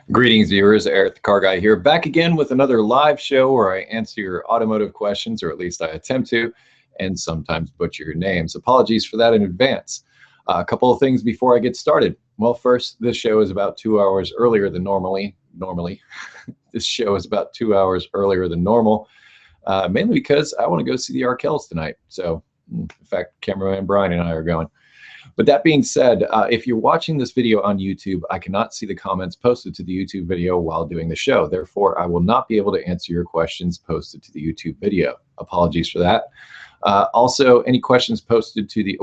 Greetings, viewers. Eric the Car Guy here, back again with another live show where I answer your automotive questions, or at least I attempt to, and sometimes butcher your names. Apologies for that in advance. A couple of things before I get started. Well, first, this show is about 2 hours earlier than normally. This show is about 2 hours earlier than normal, mainly because I want to go see the Arkells tonight. So, in fact, cameraman Brian and I are going. But that being said, if you're watching this video on YouTube, I cannot see the comments posted to the YouTube video while doing the show. Therefore, I will not be able to answer your questions posted to the YouTube video. Apologies for that. Also, any questions posted to the,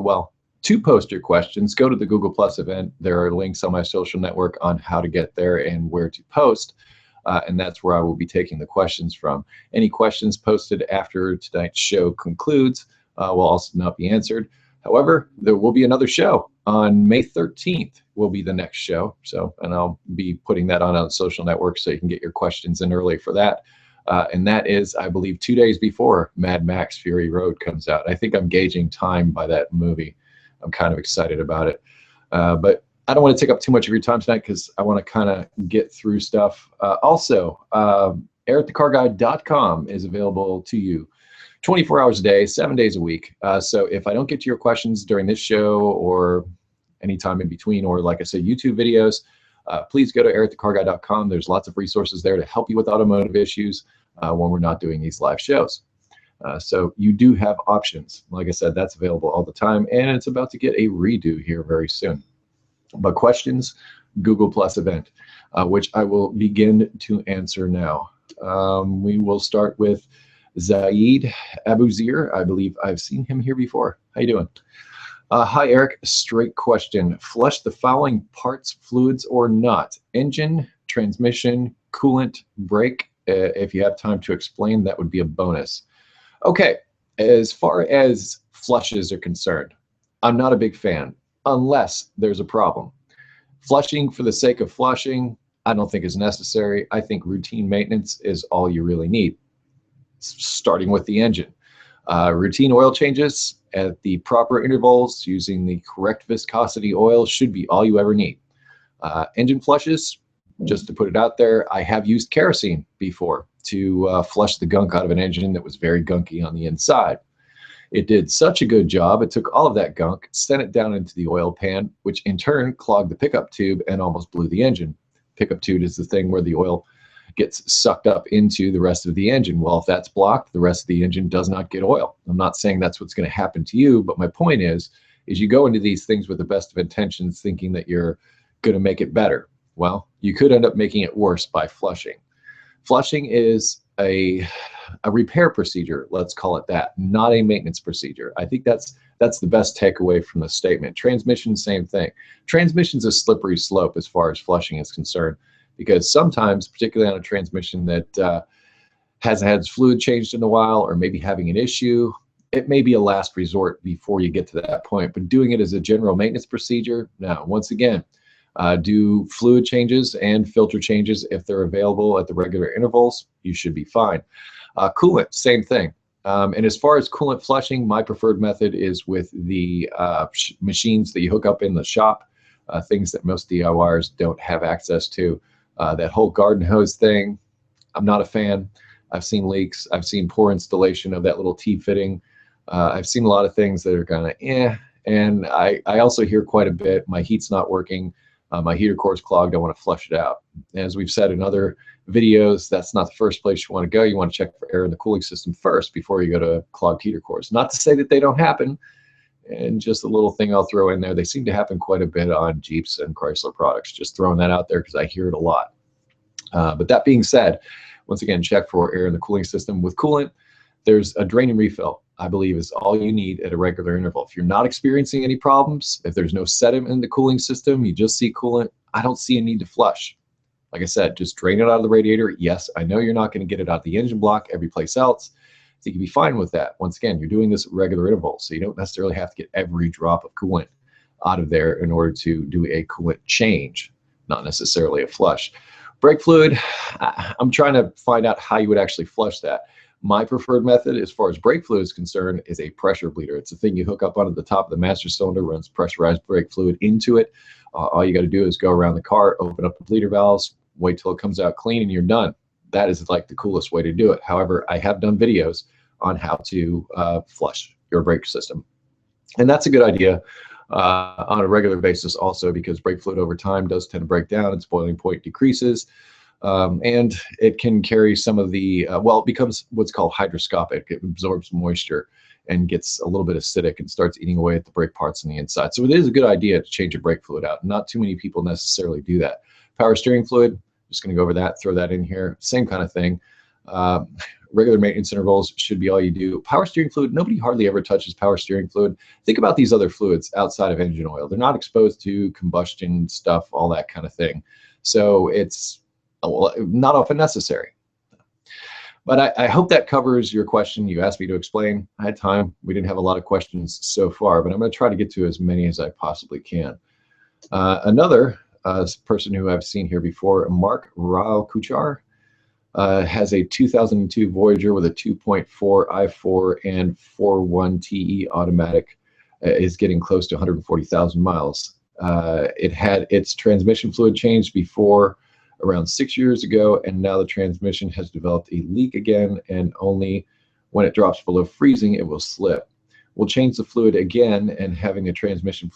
to post your questions, go to the Google Plus event. There are links on my social network on how to get there and where to post. And that's where I will be taking the questions from. Any questions posted after tonight's show concludes will also not be answered. However, there will be another show on May 13th will be the next show. And I'll be putting that on a social network so you can get your questions in early for that. And that is, I believe, 2 days before Mad Max Fury Road comes out. I think I'm gauging time by that movie. I'm kind of excited about it. But I don't want to take up too much of your time tonight because I want to kind of get through stuff. Also, EricTheCarGuy.com is available to you 24 hours a day, 7 days a week. So if I don't get to your questions during this show or anytime in between, or like I said, YouTube videos, please go to EricTheCarGuy.com. There's lots of resources there to help you with automotive issues when we're not doing these live shows. So you do have options. Like I said, that's available all the time, and it's about to get a redo here very soon. But questions, Google Plus event, which I will begin to answer now. We will start with Zaid Abuzir. I believe I've seen him here before. How you doing? Hi, Eric. Straight question. Flush the following parts, fluids or not? Engine, transmission, coolant, brake. If you have time to explain, that would be a bonus. Okay, as far as flushes are concerned, I'm not a big fan unless there's a problem. Flushing for the sake of flushing, I don't think is necessary. I think routine maintenance is all you really need. Starting with the engine. Routine oil changes at the proper intervals using the correct viscosity oil should be all you ever need. Engine flushes, just to put it out there, I have used kerosene before to flush the gunk out of an engine that was very gunky on the inside. It did such a good job, it took all of that gunk, sent it down into the oil pan, which in turn clogged the pickup tube and almost blew the engine. Pickup tube is the thing where the oil gets sucked up into the rest of the engine. Well, if that's blocked, the rest of the engine does not get oil. I'm not saying that's what's going to happen to you, but my point is you go into these things with the best of intentions thinking that you're going to make it better. Well, you could end up making it worse by flushing. Flushing is a repair procedure, let's call it that, not a maintenance procedure. I think that's the best takeaway from the statement. Transmission, same thing. Transmission's a slippery slope as far as flushing is concerned, because sometimes, particularly on a transmission that hasn't had its fluid changed in a while, or maybe having an issue, it may be a last resort before you get to that point. But doing it as a general maintenance procedure, now, once again, do fluid changes and filter changes if they're available at the regular intervals, you should be fine. Coolant, same thing. And as far as coolant flushing, my preferred method is with the machines that you hook up in the shop, things that most DIYers don't have access to. That whole garden hose thing, I'm not a fan. I've seen leaks. I've seen poor installation of that little T-fitting. I've seen a lot of things that are kind of and I also hear quite a bit, my heat's not working, my heater core's clogged, I want to flush it out. As we've said in other videos, that's not the first place you want to go. You want to check for air in the cooling system first before you go to clogged heater cores. Not to say that they don't happen. And just a little thing I'll throw in there, they seem to happen quite a bit on Jeeps and Chrysler products. Just throwing that out there because I hear it a lot. But that being said, once again, check for air in the cooling system. With coolant, there's a drain and refill, I believe, is all you need at a regular interval. If you're not experiencing any problems, if there's no sediment in the cooling system, you just see coolant, I don't see a need to flush. Like I said, just drain it out of the radiator. Yes, I know you're not going to get it out the engine block every place else. So you can be fine with that. Once again, you're doing this at regular intervals, so you don't necessarily have to get every drop of coolant out of there in order to do a coolant change, not necessarily a flush. Brake fluid, I'm trying to find out how you would actually flush that. My preferred method as far as brake fluid is concerned is a pressure bleeder. It's a thing you hook up onto the top of the master cylinder, runs pressurized brake fluid into it. All you got to do is go around the car, open up the bleeder valves, Wait till it comes out clean and you're done. That is like the coolest way to do it. However, I have done videos on how to flush your brake system. And that's a good idea on a regular basis also, because brake fluid over time does tend to break down. Its boiling point decreases. And it can carry some of the, well, it becomes what's called hydroscopic. It absorbs moisture and gets a little bit acidic and starts eating away at the brake parts on the inside. So it is a good idea to change your brake fluid out. Not too many people necessarily do that. Power steering fluid, just going to go over that, throw that in here. Same kind of thing. Regular maintenance intervals should be all you do. Power steering fluid, nobody hardly ever touches power steering fluid. Think about these other fluids outside of engine oil. They're not exposed to combustion stuff, all that kind of thing. So it's not often necessary. But I hope that covers your question. You asked me to explain. I had time. We didn't have a lot of questions so far, but I'm going to try to get to as many as I possibly can. Another person who I've seen here before, Mark Rao Kuchar, has a 2002 Voyager with a 2.4 i4 and 4.1 TE automatic. Is getting close to 140,000 miles. It had its transmission fluid changed before, around 6 years ago, and now the transmission has developed a leak again, and only when it drops below freezing it will slip. We'll change the fluid again, and having a transmission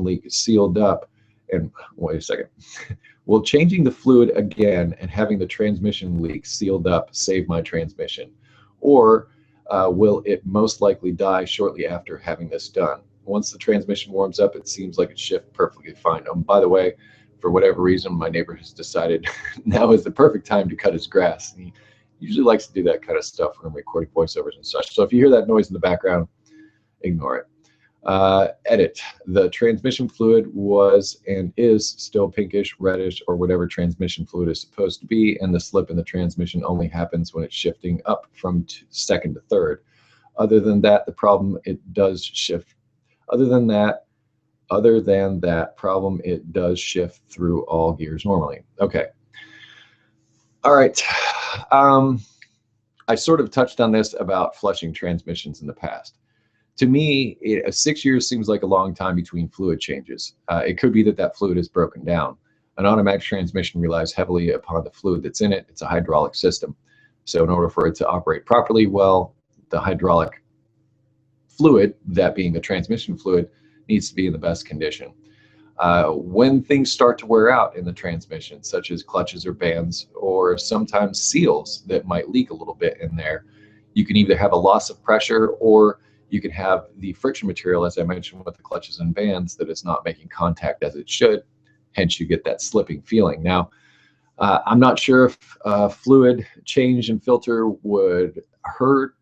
leak sealed up, and wait a second. Will changing the fluid again and having the transmission leak sealed up save my transmission? Or will it most likely die shortly after having this done? Once the transmission warms up, it seems like it shifts perfectly fine. By the way, for whatever reason, my neighbor has decided now is the perfect time to cut his grass. And he usually likes to do that kind of stuff when I'm recording voiceovers and such. So if you hear that noise in the background, ignore it. Edit. The transmission fluid was and is still pinkish, reddish, or whatever transmission fluid is supposed to be, and the slip in the transmission only happens when it's shifting up from second to third. Other than that, the problem it does shift. Other than that problem, it does shift through all gears normally. Okay. All right. I sort of touched on this about flushing transmissions in the past. To me, 6 years seems like a long time between fluid changes. It could be that that fluid is broken down. An automatic transmission relies heavily upon the fluid that's in it. It's a hydraulic system. So in order for it to operate properly, well, the hydraulic fluid, that being the transmission fluid, needs to be in the best condition. When things start to wear out in the transmission, such as clutches or bands, or sometimes seals that might leak a little bit in there, you can either have a loss of pressure, or you can have the friction material, as I mentioned with the clutches and bands, that it's not making contact as it should. Hence, you get that slipping feeling. Now, I'm not sure if fluid change and filter would hurt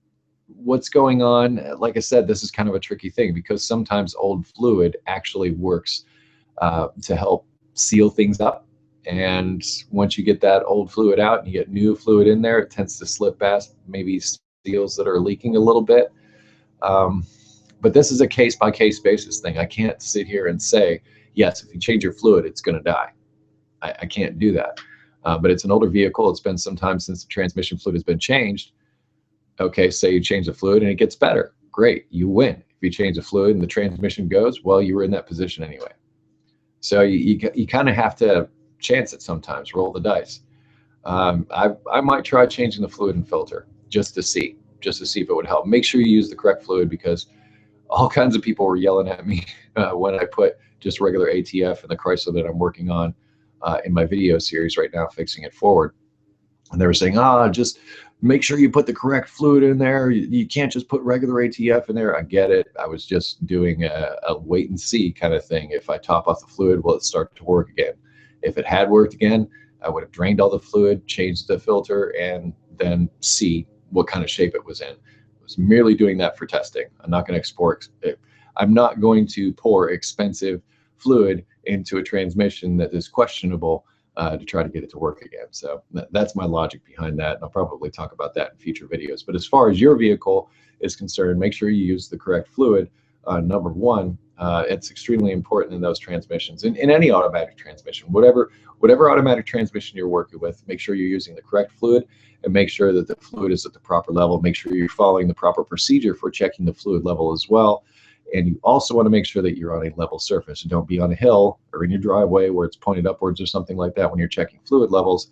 what's going on. Like I said, this is kind of a tricky thing, because sometimes old fluid actually works to help seal things up. And once you get that old fluid out and you get new fluid in there, it tends to slip past maybe seals that are leaking a little bit. But this is a case-by-case basis thing. I can't sit here and say, yes, if you change your fluid, it's going to die. I can't do that. But it's an older vehicle. It's been some time since the transmission fluid has been changed. Okay, say you change the fluid and it gets better. Great, you win. If you change the fluid and the transmission goes, well, you were in that position anyway. So you kind of have to chance it sometimes, roll the dice. I might try changing the fluid and filter just to see if it would help. Make sure you use the correct fluid, because all kinds of people were yelling at me when I put just regular ATF in the Chrysler that I'm working on in my video series right now, Fixing It Forward. And they were saying, just make sure you put the correct fluid in there. You can't just put regular ATF in there. I get it. I was just doing a wait and see kind of thing. If I top off the fluid, will it start to work again? If it had worked again, I would have drained all the fluid, changed the filter, and then see what kind of shape it was in. I was merely doing that for testing. I'm not going to pour expensive fluid into a transmission that is questionable to try to get it to work again. So that's my logic behind that, and I'll probably talk about that in future videos. But as far as your vehicle is concerned, make sure you use the correct fluid. Number one, it's extremely important in those transmissions. In any automatic transmission, whatever automatic transmission you're working with, make sure you're using the correct fluid, and make sure that the fluid is at the proper level. Make sure you're following the proper procedure for checking the fluid level as well. And you also want to make sure that you're on a level surface. Don't be on a hill or in your driveway where it's pointed upwards or something like that when you're checking fluid levels.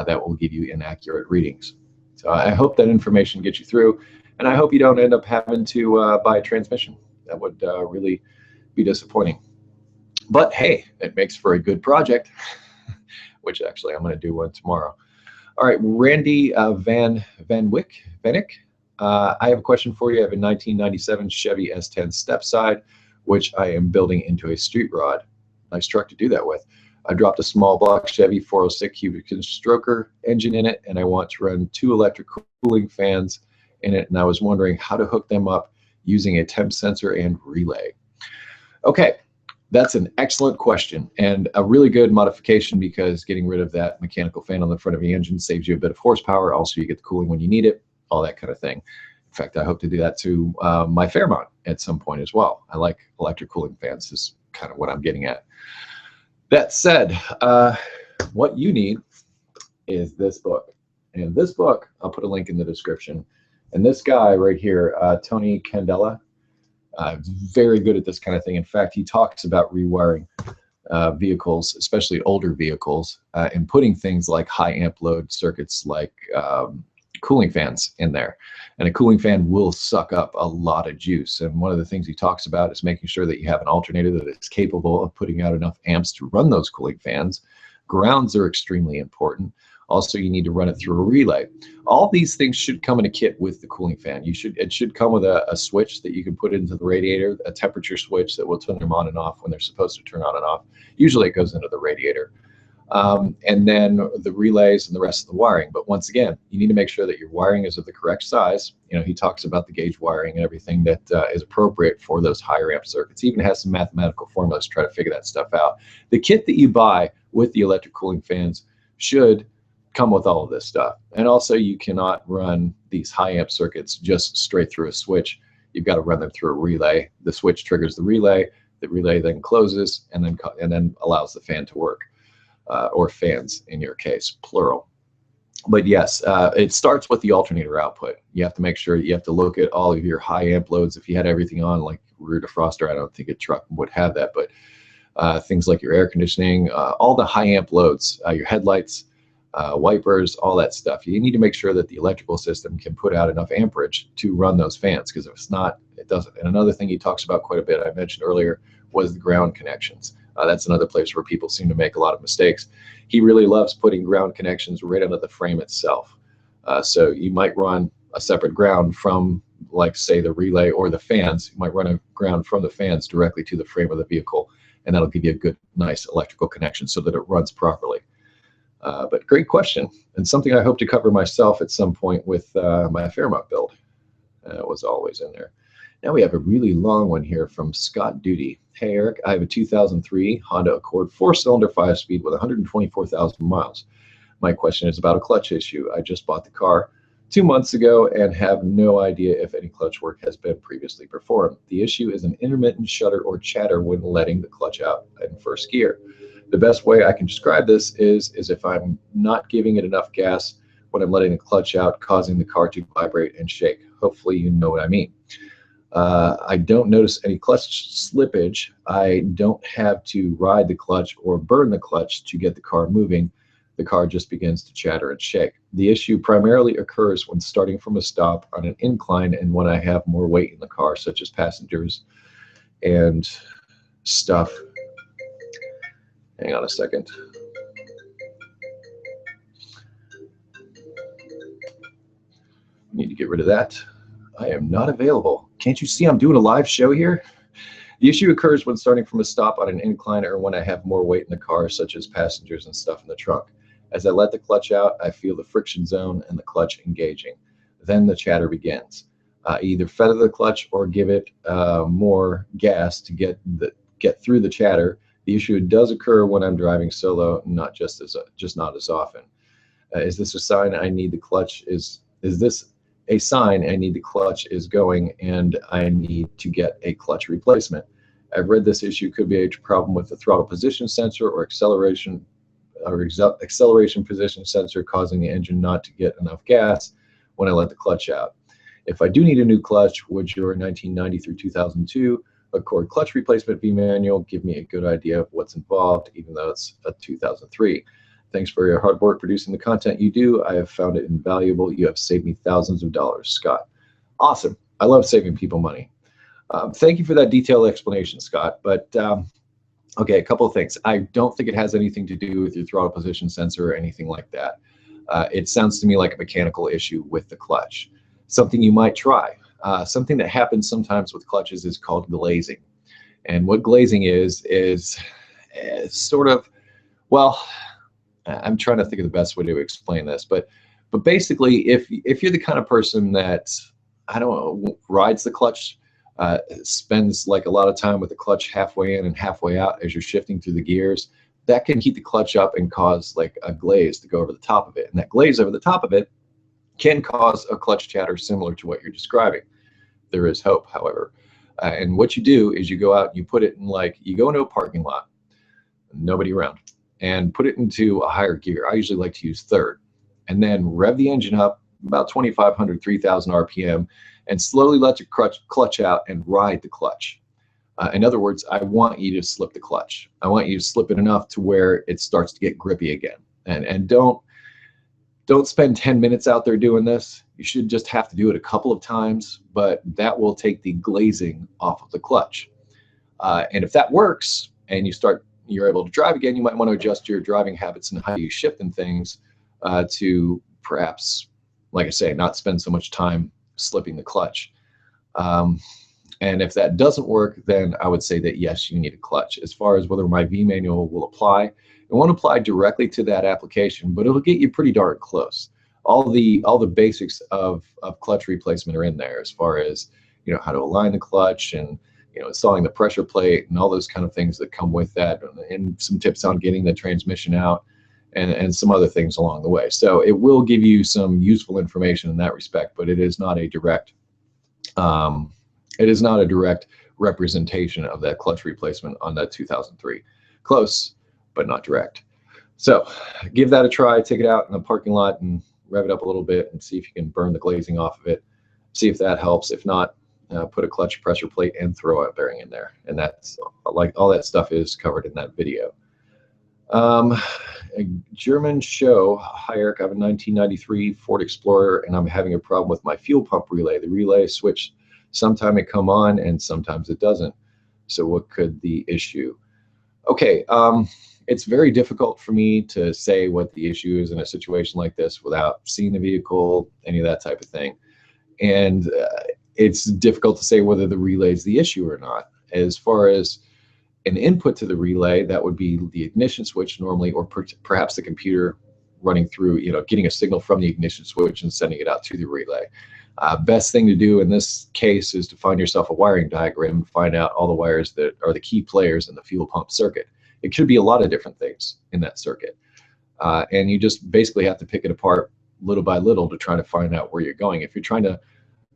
That will give you inaccurate readings. So I hope that information gets you through, and I hope you don't end up having to buy a transmission. That would really be disappointing. But hey, it makes for a good project, which actually I'm going to do one tomorrow. All right, Randy Van Wyck. I have a question for you. I have a 1997 Chevy S10 step side, which I am building into a street rod. Nice truck to do that with. I dropped a small block Chevy 406 cubic stroker engine in it, and I want to run 2 electric cooling fans in it, and I was wondering how to hook them up using a temp sensor and relay. Okay, that's an excellent question and a really good modification, because getting rid of that mechanical fan on the front of the engine saves you a bit of horsepower. Also, you get the cooling when you need it, all that kind of thing. In fact, I hope to do that to my Fairmont at some point as well. I like electric cooling fans, is kind of what I'm getting at. That said, what you need is this book. And this book, I'll put a link in the description. And this guy right here, Tony Candela, very good at this kind of thing. In fact, he talks about rewiring vehicles, especially older vehicles, and putting things like high amp load circuits like cooling fans in there. And a cooling fan will suck up a lot of juice. And one of the things he talks about is making sure that you have an alternator that is capable of putting out enough amps to run those cooling fans. Grounds are extremely important. Also, you need to run it through a relay. All these things should come in a kit with the cooling fan. It should come with a switch that you can put into the radiator, a temperature switch that will turn them on and off when they're supposed to turn on and off. Usually it goes into the radiator. And then the relays and the rest of the wiring. But once again, you need to make sure that your wiring is of the correct size. You know, he talks about the gauge wiring and everything that is appropriate for those higher amp circuits. He even has some mathematical formulas to try to figure that stuff out. The kit that you buy with the electric cooling fans should come with all of this stuff. And also, you cannot run these high amp circuits just straight through a switch. You've got to run them through a relay. The switch triggers the relay then closes and then allows the fan to work. Or fans in your case, plural. But yes, it starts with the alternator output. You have to make sure, you have to look at all of your high amp loads. If you had everything on, like rear defroster, I don't think a truck would have that, but things like your air conditioning, all the high amp loads, your headlights, wipers, all that stuff. You need to make sure that the electrical system can put out enough amperage to run those fans, because if it's not, it doesn't. And another thing he talks about quite a bit, I mentioned earlier, was the ground connections. That's another place where people seem to make a lot of mistakes. He really loves putting ground connections right under the frame itself. So you might run a separate ground from, like, say, the relay or the fans. You might run a ground from the fans directly to the frame of the vehicle, and that'll give you a good, nice electrical connection so that it runs properly. But great question, and something I hope to cover myself at some point with my Fairmont build. It was always in there. Now we have a really long one here from Scott Duty. Hey, Eric, I have a 2003 Honda Accord 4-cylinder 5-speed with 124,000 miles. My question is about a clutch issue. I just bought the car 2 months ago and have no idea if any clutch work has been previously performed. The issue is an intermittent shudder or chatter when letting the clutch out in first gear. The best way I can describe this is if I'm not giving it enough gas when I'm letting the clutch out, causing the car to vibrate and shake. Hopefully you know what I mean. I don't notice any clutch slippage. I don't have to ride the clutch or burn the clutch to get the car moving. The car just begins to chatter and shake. The issue primarily occurs when starting from a stop on an incline and when I have more weight in the car, such as passengers and stuff. Hang on a second. Need to get rid of that. I am not available. Can't you see I'm doing a live show here? The issue occurs when starting from a stop on an incline or when I have more weight in the car, such as passengers and stuff in the trunk. As I let the clutch out, I feel the friction zone and the clutch engaging. Then the chatter begins. Either feather the clutch or give it more gas to get through the chatter. The issue does occur when I'm driving solo, not just not as often. Is this a sign I need the clutch? Is this a sign I need the clutch is going and I need to get a clutch replacement? I've read this issue could be a problem with the throttle position sensor or acceleration position sensor, causing the engine not to get enough gas when I let the clutch out. If I do need a new clutch, would your 1990 through 2002 Accord clutch replacement V manual. Give me a good idea of what's involved, even though it's a 2003. Thanks for your hard work producing the content you do. I have found it invaluable. You have saved me thousands of dollars, Scott. Awesome. I love saving people money. Thank you for that detailed explanation, Scott. But okay, a couple of things. I don't think it has anything to do with your throttle position sensor or anything like that. It sounds to me like a mechanical issue with the clutch. Something you might try. Something that happens sometimes with clutches is called glazing. And what glazing is sort of, well, I'm trying to think of the best way to explain this, but basically, if you're the kind of person that, I don't know, rides the clutch, spends like a lot of time with the clutch halfway in and halfway out as you're shifting through the gears, that can heat the clutch up and cause like a glaze to go over the top of it. And that glaze over the top of it can cause a clutch chatter similar to what you're describing. There is hope, however. And what you do is you go out, you put it in you go into a parking lot, nobody around, and put it into a higher gear. I usually like to use third, and then rev the engine up about 2,500, 3,000 RPM, and slowly let your clutch out and ride the clutch. In other words, I want you to slip the clutch. I want you to slip it enough to where it starts to get grippy again. And don't spend 10 minutes out there doing this. You should just have to do it a couple of times, but that will take the glazing off of the clutch. And if that works and you're able to drive again, you might want to adjust your driving habits and how you shift in things to perhaps, like I say, not spend so much time slipping the clutch. And if that doesn't work, then I would say that yes, you need a clutch. As far as whether my V manual will apply, it won't apply directly to that application, but it'll get you pretty darn close. All the basics of clutch replacement are in there, as far as how to align the clutch and installing the pressure plate and all those kind of things that come with that, and some tips on getting the transmission out, and some other things along the way. So it will give you some useful information in that respect, but it is not a direct representation of that clutch replacement on that 2003. Close, but not direct. So give that a try. Take it out in the parking lot and rev it up a little bit and see if you can burn the glazing off of it. See if that helps. If not, put a clutch pressure plate and throwout bearing in there. And that's like all that stuff is covered in that video. A German show. Hi, Eric. I have a 1993 Ford Explorer, and I'm having a problem with my fuel pump relay. The relay switch, sometimes it come on and sometimes it doesn't. So what could the issue? Okay, it's very difficult for me to say what the issue is in a situation like this without seeing the vehicle, any of that type of thing. And it's difficult to say whether the relay is the issue or not. As far as an input to the relay, that would be the ignition switch normally, or perhaps the computer running through, getting a signal from the ignition switch and sending it out to the relay. Best thing to do in this case is to find yourself a wiring diagram and find out all the wires that are the key players in the fuel pump circuit. It could be a lot of different things in that circuit. And you just basically have to pick it apart little by little to try to find out where you're going. If you're trying to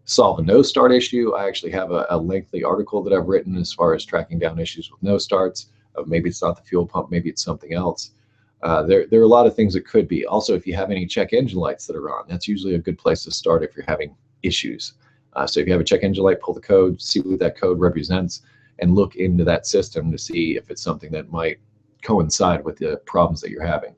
solve a no start issue, I actually have a lengthy article that I've written as far as tracking down issues with no starts. Maybe it's not the fuel pump, maybe it's something else. There are a lot of things it could be. Also, if you have any check engine lights that are on, that's usually a good place to start if you're having issues. So if you have a check engine light, pull the code, see what that code represents, and look into that system to see if it's something that might coincide with the problems that you're having.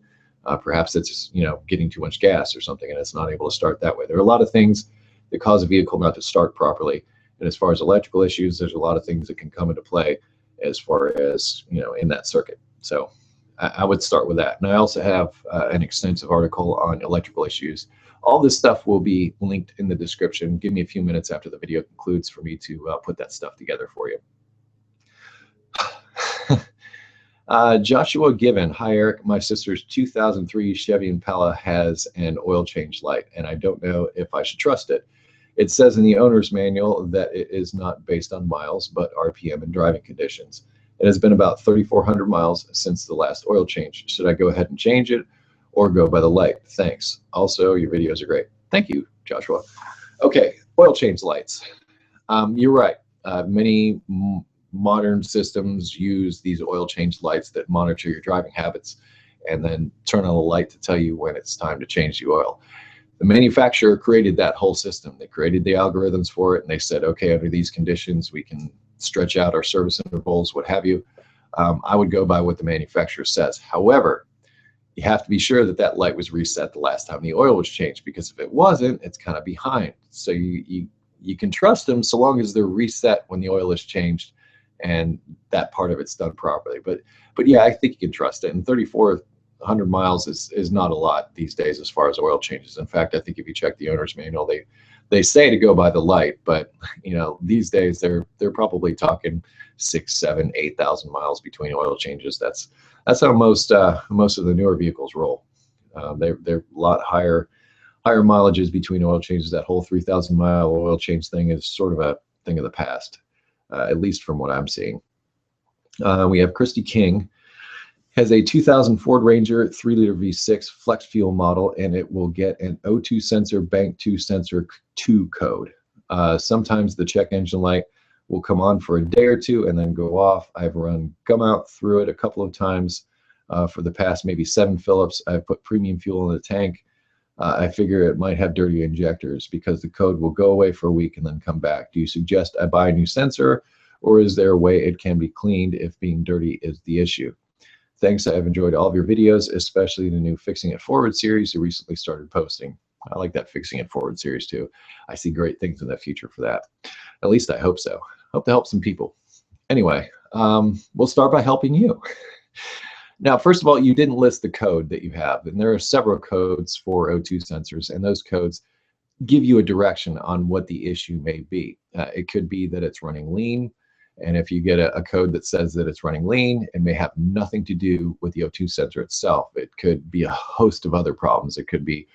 Perhaps it's getting too much gas or something and it's not able to start that way. There are a lot of things that cause a vehicle not to start properly. And as far as electrical issues, there's a lot of things that can come into play as far as, in that circuit. So I would start with that. And I also have an extensive article on electrical issues. All this stuff will be linked in the description. Give me a few minutes after the video concludes for me to put that stuff together for you. Joshua Given. Hi, Eric. My sister's 2003 Chevy Impala has an oil change light, and I don't know if I should trust it. It says in the owner's manual that it is not based on miles, but RPM and driving conditions. It has been about 3,400 miles since the last oil change. Should I go ahead and change it or go by the light? Thanks. Also, your videos are great. Thank you, Joshua. Okay, oil change lights. You're right. Many modern systems use these oil change lights that monitor your driving habits and then turn on a light to tell you when it's time to change the oil. The manufacturer created that whole system. They created the algorithms for it, and they said, okay, under these conditions, we can stretch out our service intervals, what have you. I would go by what the manufacturer says. However, you have to be sure that that light was reset the last time the oil was changed, because if it wasn't, it's kind of behind. So you can trust them so long as they're reset when the oil is changed and that part of it's done properly. But yeah, I think you can trust it. And 3,400 miles is not a lot these days as far as oil changes. In fact, I think if you check the owner's manual, they say to go by the light, but these days they're probably talking 6,000, 7,000, 8,000 miles between oil changes. That's how most of the newer vehicles roll. They're a lot higher mileages between oil changes. That whole 3,000 mile oil change thing is sort of a thing of the past, at least from what I'm seeing. We have Christy King. Has a 2000 Ford Ranger 3-liter V6 flex fuel model, and it will get an O2 sensor, bank 2 sensor 2 code. Sometimes the check engine light will come on for a day or two and then go off. I've run gum out through it a couple of times for the past maybe 7 Phillips. I've put premium fuel in the tank. I figure it might have dirty injectors because the code will go away for a week and then come back. Do you suggest I buy a new sensor, or is there a way it can be cleaned if being dirty is the issue? Thanks, I've enjoyed all of your videos, especially the new Fixing It Forward series you recently started posting. I like that Fixing It Forward series too. I see great things in the future for that. At least I hope so. Hope to help some people. Anyway, we'll start by helping you. Now, first of all, you didn't list the code that you have, and there are several codes for O2 sensors, and those codes give you a direction on what the issue may be. It could be that it's running lean, and if you get a code that says that it's running lean, it may have nothing to do with the O2 sensor itself. It could be a host of other problems. It could be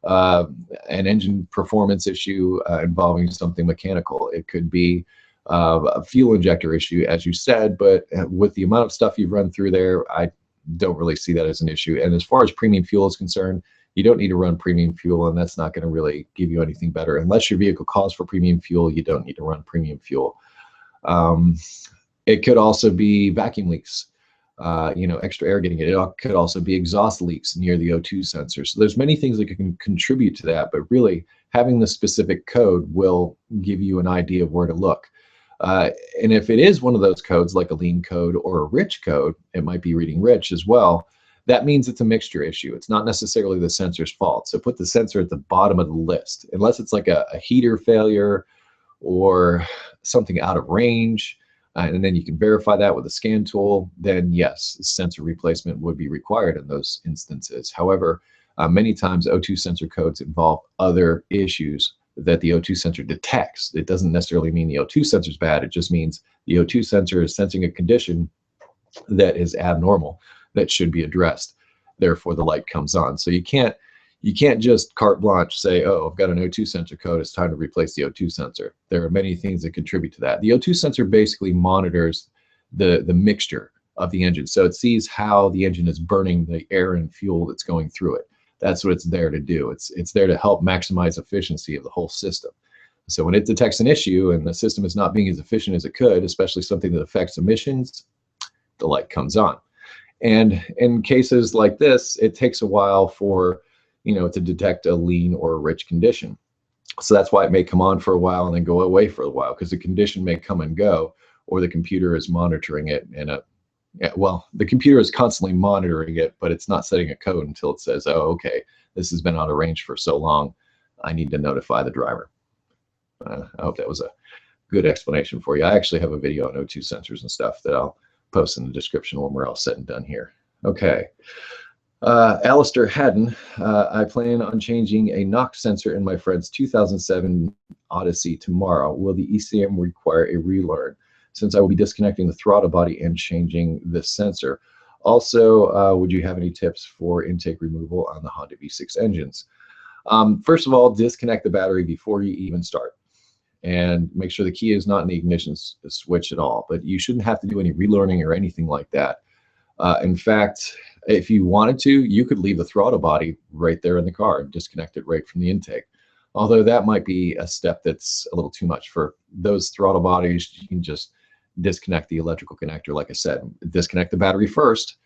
an engine performance issue involving something mechanical. It could be a fuel injector issue, as you said, but with the amount of stuff you've run through there, I don't really see that as an issue. And as far as premium fuel is concerned, you don't need to run premium fuel, and that's not going to really give you anything better. Unless your vehicle calls for premium fuel, you don't need to run premium fuel. It could also be vacuum leaks, extra air getting it. It could also be exhaust leaks near the O2 sensor. So there's many things that can contribute to that, but really having the specific code will give you an idea of where to look. And if it is one of those codes, like a lean code or a rich code, it might be reading rich as well. That means it's a mixture issue. It's not necessarily the sensor's fault. So put the sensor at the bottom of the list, unless it's like a heater failure or something out of range, and then you can verify that with a scan tool, then yes, sensor replacement would be required in those instances. However, many times O2 sensor codes involve other issues that the O2 sensor detects. It doesn't necessarily mean the O2 sensor is bad. It just means the O2 sensor is sensing a condition that is abnormal, that should be addressed. Therefore, the light comes on. So you can't just carte blanche say, oh, I've got an O2 sensor code, it's time to replace the O2 sensor. There are many things that contribute to that. The O2 sensor basically monitors the mixture of the engine. So it sees how the engine is burning the air and fuel that's going through it. That's what it's there to do. It's there to help maximize efficiency of the whole system. So when it detects an issue and the system is not being as efficient as it could, especially something that affects emissions, the light comes on. And in cases like this, it takes a while for to detect a lean or a rich condition. So that's why it may come on for a while and then go away for a while, because the condition may come and go, or the computer is monitoring it the computer is constantly monitoring it, but it's not setting a code until it says, oh, okay, this has been out of range for so long, I need to notify the driver. I hope that was a good explanation for you. I actually have a video on O2 sensors and stuff that I'll post in the description when we're all said and done here. Okay. Alistair Haddon, I plan on changing a NOx sensor in my friend's 2007 Odyssey tomorrow. Will the ECM require a relearn, since I will be disconnecting the throttle body and changing the sensor? Also, would you have any tips for intake removal on the Honda V6 engines? First of all, disconnect the battery before you even start, and make sure the key is not in the ignition switch at all. But you shouldn't have to do any relearning or anything like that. In fact, if you wanted to, you could leave the throttle body right there in the car and disconnect it right from the intake. Although that might be a step that's a little too much. For those throttle bodies, you can just disconnect the electrical connector. Like I said, disconnect the battery first,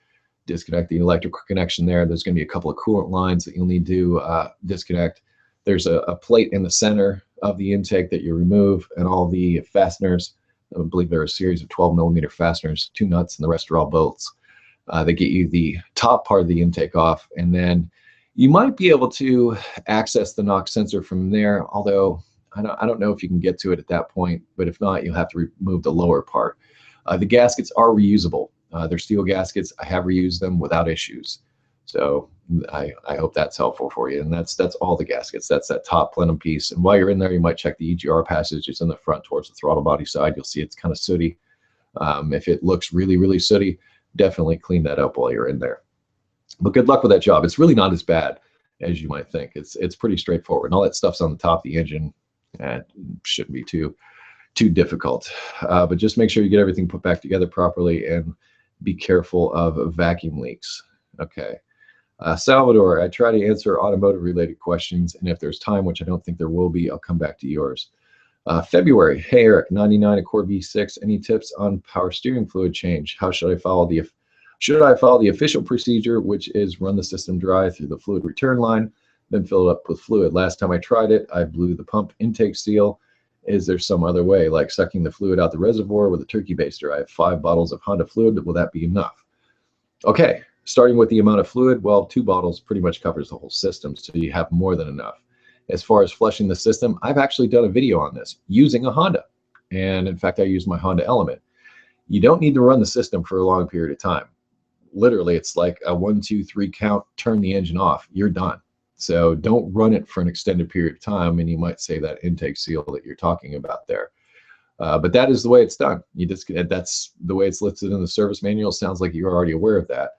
disconnect the electrical connection there. There's going to be a couple of coolant lines that you'll need to disconnect. There's a plate in the center of the intake that you remove, and all the fasteners I believe there are a series of 12mm fasteners, 2 nuts, and the rest are all bolts. They get you the top part of the intake off, and then you might be able to access the knock sensor from there, although I don't know if you can get to it at that point, but if not, you'll have to remove the lower part. The gaskets are reusable. They're steel gaskets. I have reused them without issues. So I hope that's helpful for you. And that's all the gaskets. That's that top plenum piece. And while you're in there, you might check the EGR passage. It's in the front towards the throttle body side. You'll see it's kind of sooty. If it looks really, really sooty, definitely clean that up while you're in there. But good luck with that job. It's really not as bad as you might think. It's pretty straightforward. And all that stuff's on the top of the engine. It shouldn't be too difficult. But just make sure you get everything put back together properly and be careful of vacuum leaks. Okay. Salvador, I try to answer automotive related questions, and if there's time, which I don't think there will be, I'll come back to yours. February, hey Eric, 99 Accord V6, any tips on power steering fluid change? How should I follow the official procedure, which is run the system dry through the fluid return line, then fill it up with fluid? Last time I tried it, I blew the pump intake seal. Is there some other way, like sucking the fluid out the reservoir with a turkey baster? I have 5 bottles of Honda fluid. Will that be enough? Okay. Starting with the amount of fluid, well, 2 bottles pretty much covers the whole system, so you have more than enough. As far as flushing the system, I've actually done a video on this using a Honda. And in fact, I used my Honda Element. You don't need to run the system for a long period of time. Literally, it's like a 1, 2, 3 count, turn the engine off, you're done. So don't run it for an extended period of time, and you might say that intake seal that you're talking about there. But that is the way it's done. That's the way it's listed in the service manual. Sounds like you're already aware of that.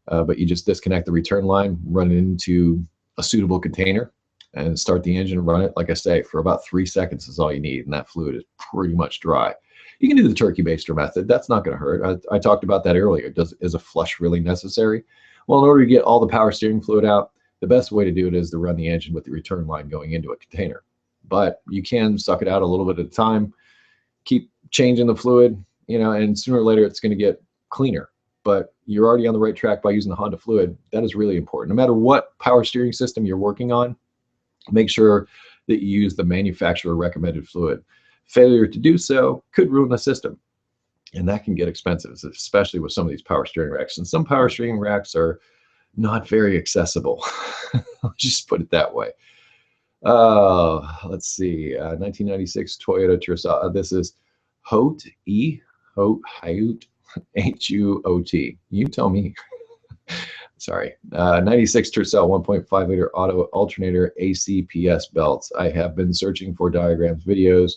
But you just disconnect the return line, run it into a suitable container, and start the engine and run it, like I say, for about 3 seconds is all you need, and that fluid is pretty much dry. You can do the turkey baster method. That's not going to hurt. I talked about that earlier. Is a flush really necessary? Well, in order to get all the power steering fluid out, the best way to do it is to run the engine with the return line going into a container. But you can suck it out a little bit at a time, keep changing the fluid, and sooner or later it's going to get cleaner. But you're already on the right track by using the Honda fluid. That is really important. No matter what power steering system you're working on, make sure that you use the manufacturer recommended fluid. Failure to do so could ruin the system, and that can get expensive, especially with some of these power steering racks. And some power steering racks are not very accessible. I'll just put it that way. Let's see, 1996 Toyota Tercel. This is Hout, Hout. H-U-O-T. You tell me. Sorry. 96 Tercel 1.5 liter auto alternator ACPS belts. I have been searching for diagrams, videos,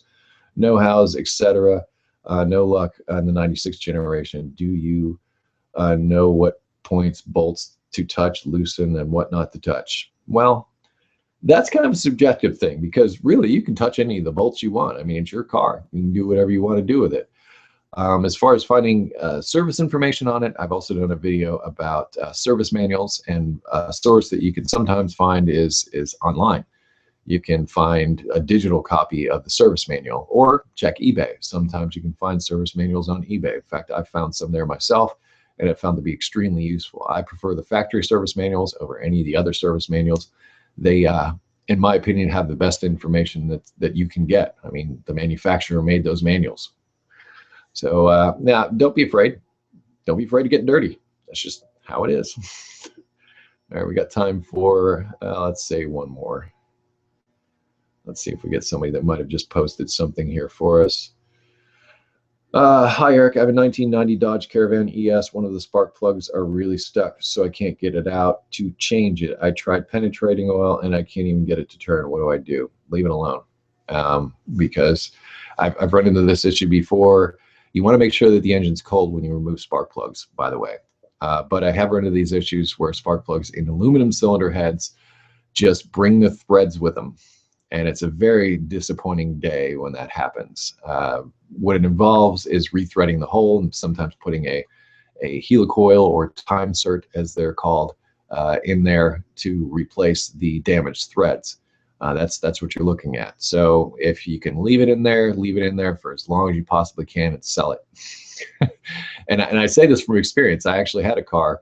know-hows, etc. No luck on the 96 generation. Do you know what points, bolts to touch, loosen, and what not to touch? Well, that's kind of a subjective thing, because really you can touch any of the bolts you want. I mean, it's your car. You can do whatever you want to do with it. As far as finding service information on it, I've also done a video about service manuals, and a source that you can sometimes find is online. You can find a digital copy of the service manual, or check eBay. Sometimes you can find service manuals on eBay. In fact, I've found some there myself, and it found to be extremely useful. I prefer the factory service manuals over any of the other service manuals. They, in my opinion, have the best information that you can get. I mean, the manufacturer made those manuals. So now, don't be afraid. Don't be afraid to get dirty. That's just how it is. All right, we got time for, let's say, one more. Let's see if we get somebody that might have just posted something here for us. Hi, Eric. I have a 1990 Dodge Caravan ES. One of the spark plugs are really stuck, so I can't get it out to change it. I tried penetrating oil, and I can't even get it to turn. What do I do? Leave it alone. Because I've run into this issue before. You want to make sure that the engine's cold when you remove spark plugs, by the way. But I have run into these issues where spark plugs in aluminum cylinder heads just bring the threads with them. And it's a very disappointing day when that happens. What it involves is rethreading the hole, and sometimes putting a helicoil or time cert, as they're called, in there to replace the damaged threads. That's what you're looking at. So if you can leave it in there for as long as you possibly can and sell it. and I say this from experience. I actually had a car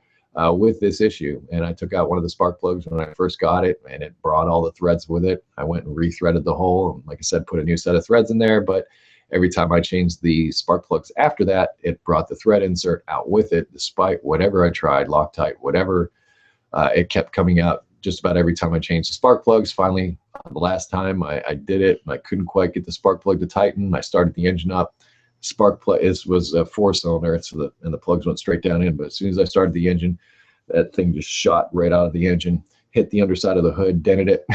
with this issue, and I took out one of the spark plugs when I first got it, and it brought all the threads with it. I went and rethreaded the hole, and like I said, put a new set of threads in there, but Every time I changed the spark plugs after that, it brought the thread insert out with it, despite whatever I tried, Loctite, whatever. It kept coming out just about every time I changed the spark plugs. Finally, the last time I did it, and I couldn't quite get the spark plug to tighten. I started the engine up. Spark plug was a 4-cylinder, and the plugs went straight down in. But as soon as I started the engine, that thing just shot right out of the engine, hit the underside of the hood, dented it,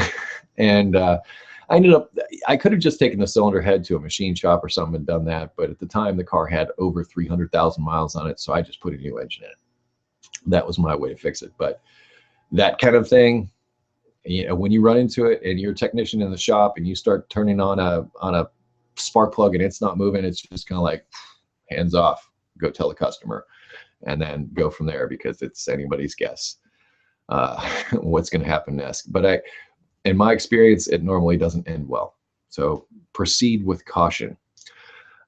and I could have just taken the cylinder head to a machine shop or something and done that. But at the time, the car had over 300,000 miles on it, so I just put a new engine in it. That was my way to fix it. But that kind of thing, you know, when you run into it and you're a technician in the shop and you start turning on a spark plug and it's not moving, it's just kind of like, hands off, go tell the customer, and then go from there, because it's anybody's guess what's going to happen next. But in my experience, it normally doesn't end well. So proceed with caution.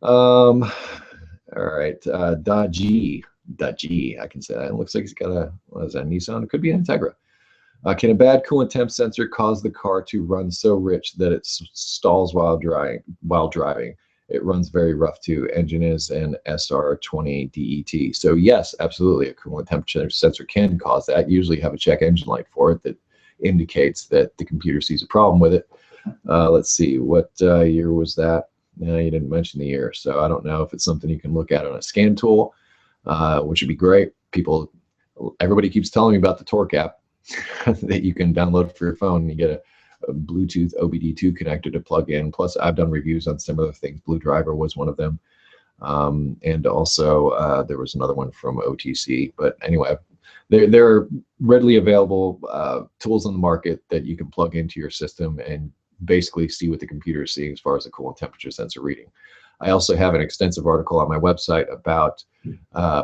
All right, Daji, I can say that. It looks like he's got a, what is that, Nissan? It could be an Integra. Can a bad coolant temp sensor cause the car to run so rich that it stalls while driving? It runs very rough too. Engine is an SR20 DET. So yes, absolutely, a coolant temperature sensor can cause that. You usually have a check engine light for it that indicates that the computer sees a problem with it. Let's see, what year was that? No, you didn't mention the year, so I don't know if it's something you can look at on a scan tool, which would be great. Everybody keeps telling me about the Torque app that you can download for your phone, and you get a Bluetooth OBD2 connector to plug in. Plus, I've done reviews on similar things. Blue Driver was one of them, and also there was another one from OTC. But anyway, there are readily available tools on the market that you can plug into your system and basically see what the computer is seeing as far as the coolant temperature sensor reading. I also have an extensive article on my website about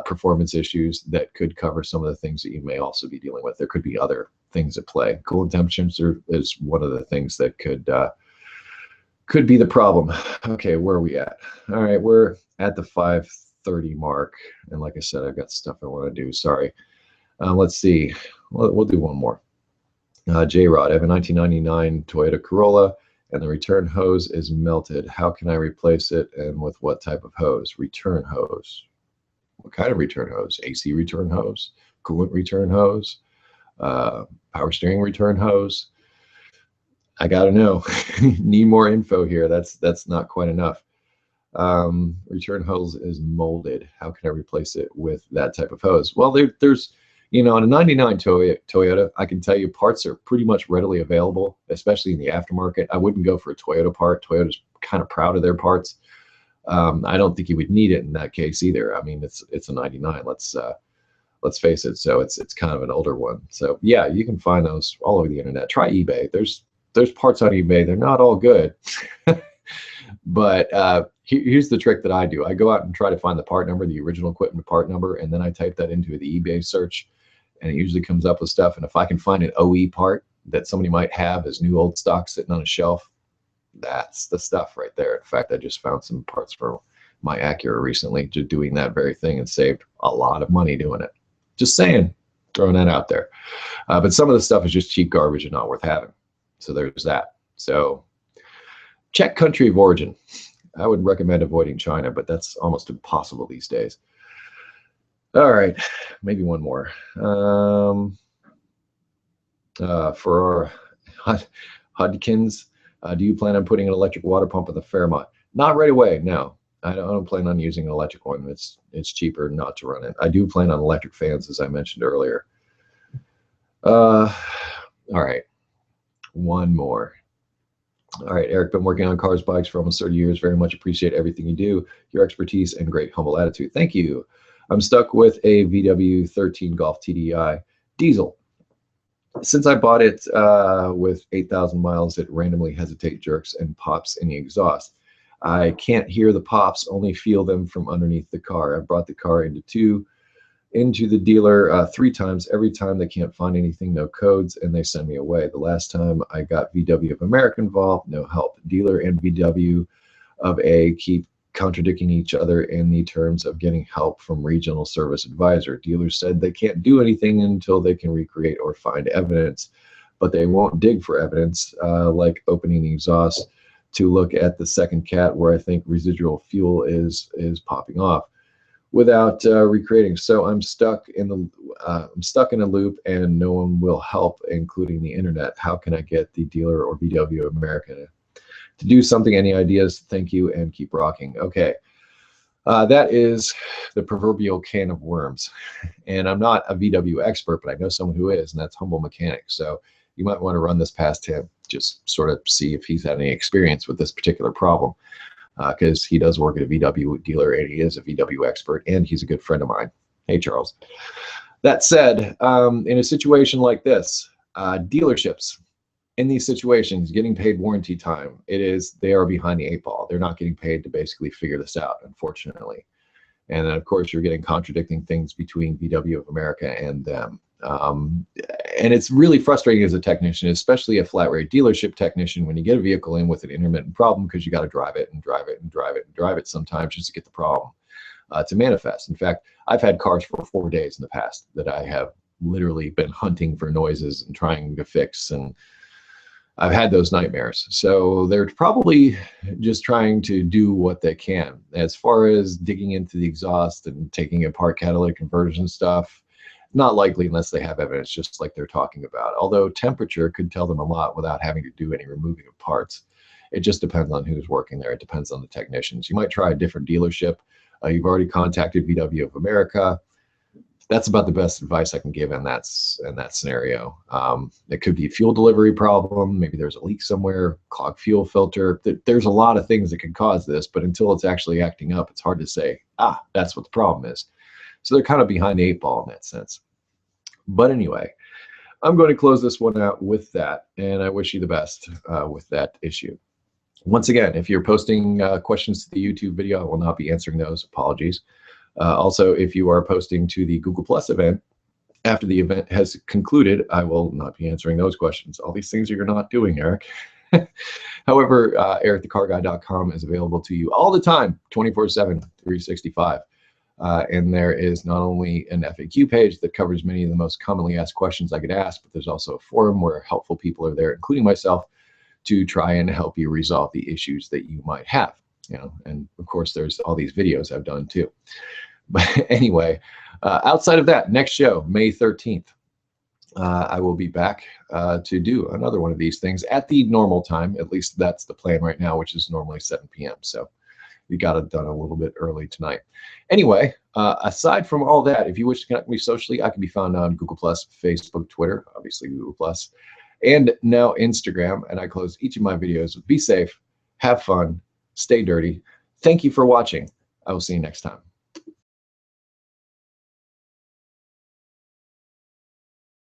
performance issues that could cover some of the things that you may also be dealing with. There could be other things at play. Coolant temperature is one of the things that could be the problem. Okay, where are we at? All right, we're at the 5:30 mark, and like I said, I've got stuff I want to do. Sorry. Let's see. We'll do one more. J-Rod, I have a 1999 Toyota Corolla, and the return hose is melted. How can I replace it, and with what type of hose? Return hose. What kind of return hose? AC return hose? Coolant return hose? Power steering return hose? I gotta know. Need more info here. That's not quite enough. Return hose is molded. How can I replace it with that type of hose? Well, there's, you know, on a 99 Toyota, I can tell you parts are pretty much readily available, especially in the aftermarket. I wouldn't go for a Toyota part. Toyota's kind of proud of their parts. I don't think you would need it in that case either. I mean, it's a 99. Let's face it. So it's kind of an older one. So yeah, you can find those all over the internet. Try eBay. There's parts on eBay. They're not all good, but here's the trick that I do. I go out and try to find the part number, the original equipment part number, and then I type that into the eBay search, and it usually comes up with stuff. And if I can find an OE part that somebody might have as new old stock sitting on a shelf, that's the stuff right there. In fact, I just found some parts for my Acura recently, just doing that very thing, and saved a lot of money doing it. Just saying, throwing that out there. But some of the stuff is just cheap garbage and not worth having. So there's that. So check country of origin. I would recommend avoiding China, but that's almost impossible these days. All right, maybe one more. For our Hudkins, do you plan on putting an electric water pump in the Fairmont? Not right away, no. I don't plan on using an electric one. It's cheaper not to run it. I do plan on electric fans, as I mentioned earlier. All right, one more. All right, Eric, been working on cars, bikes for almost 30 years. Very much appreciate everything you do, your expertise, and great humble attitude. Thank you. I'm stuck with a VW 13 Golf TDI diesel. Since I bought it with 8,000 miles, it randomly hesitates, jerks, and pops in the exhaust. I can't hear the pops, only feel them from underneath the car. I brought the car into the dealer 3 times. Every time they can't find anything, no codes, and they send me away. The last time I got VW of America involved, no help. Dealer and VW of A keep contradicting each other in the terms of getting help from regional service advisor. Dealer said they can't do anything until they can recreate or find evidence, but they won't dig for evidence, like opening the exhaust to look at the second cat where I think residual fuel is popping off without recreating. So I'm stuck in a loop, and no one will help, including the internet. How can I get the dealer or VW America to do something? Any ideas? Thank you, and keep rocking. Okay. That is the proverbial can of worms. And I'm not a VW expert, but I know someone who is, and that's Humble Mechanic. So you might want to run this past him, just sort of see if he's had any experience with this particular problem, because he does work at a VW dealer, and he is a VW expert, and he's a good friend of mine. Hey, Charles. That said, in a situation like this, dealerships, in these situations, getting paid warranty time, they are behind the 8 ball. They're not getting paid to basically figure this out, unfortunately. And then, of course, you're getting contradicting things between VW of America and them. And it's really frustrating as a technician, especially a flat rate dealership technician, when you get a vehicle in with an intermittent problem, because you got to drive it and drive it and drive it and drive it sometimes just to get the problem to manifest. In fact, I've had cars for 4 days in the past that I have literally been hunting for noises and trying to fix, and I've had those nightmares. So they're probably just trying to do what they can. As far as digging into the exhaust and taking apart catalytic conversion stuff, not likely unless they have evidence, just like they're talking about. Although temperature could tell them a lot without having to do any removing of parts. It just depends on who's working there. It depends on the technicians. You might try a different dealership. You've already contacted VW of America. That's about the best advice I can give in that scenario. It could be a fuel delivery problem. Maybe there's a leak somewhere, clogged fuel filter. There's a lot of things that can cause this, but until it's actually acting up, it's hard to say, that's what the problem is. So they're kind of behind the 8 ball in that sense. But anyway, I'm going to close this one out with that, and I wish you the best with that issue. Once again, if you're posting questions to the YouTube video, I will not be answering those. Apologies. Also, if you are posting to the Google Plus event, after the event has concluded, I will not be answering those questions. All these things you're not doing, Eric. However, EricTheCarGuy.com is available to you all the time, 24/7, 365. And there is not only an FAQ page that covers many of the most commonly asked questions I get asked, but there's also a forum where helpful people are there, including myself, to try and help you resolve the issues that you might have. And of course, there's all these videos I've done too. But anyway, outside of that, next show, May 13th, I will be back to do another one of these things at the normal time. At least that's the plan right now, which is normally 7 p.m. So we got it done a little bit early tonight. Anyway, aside from all that, if you wish to connect with me socially, I can be found on Google+, Facebook, Twitter, obviously Google+, and now Instagram. And I close each of my videos with be safe, have fun, stay dirty. Thank you for watching. I will see you next time.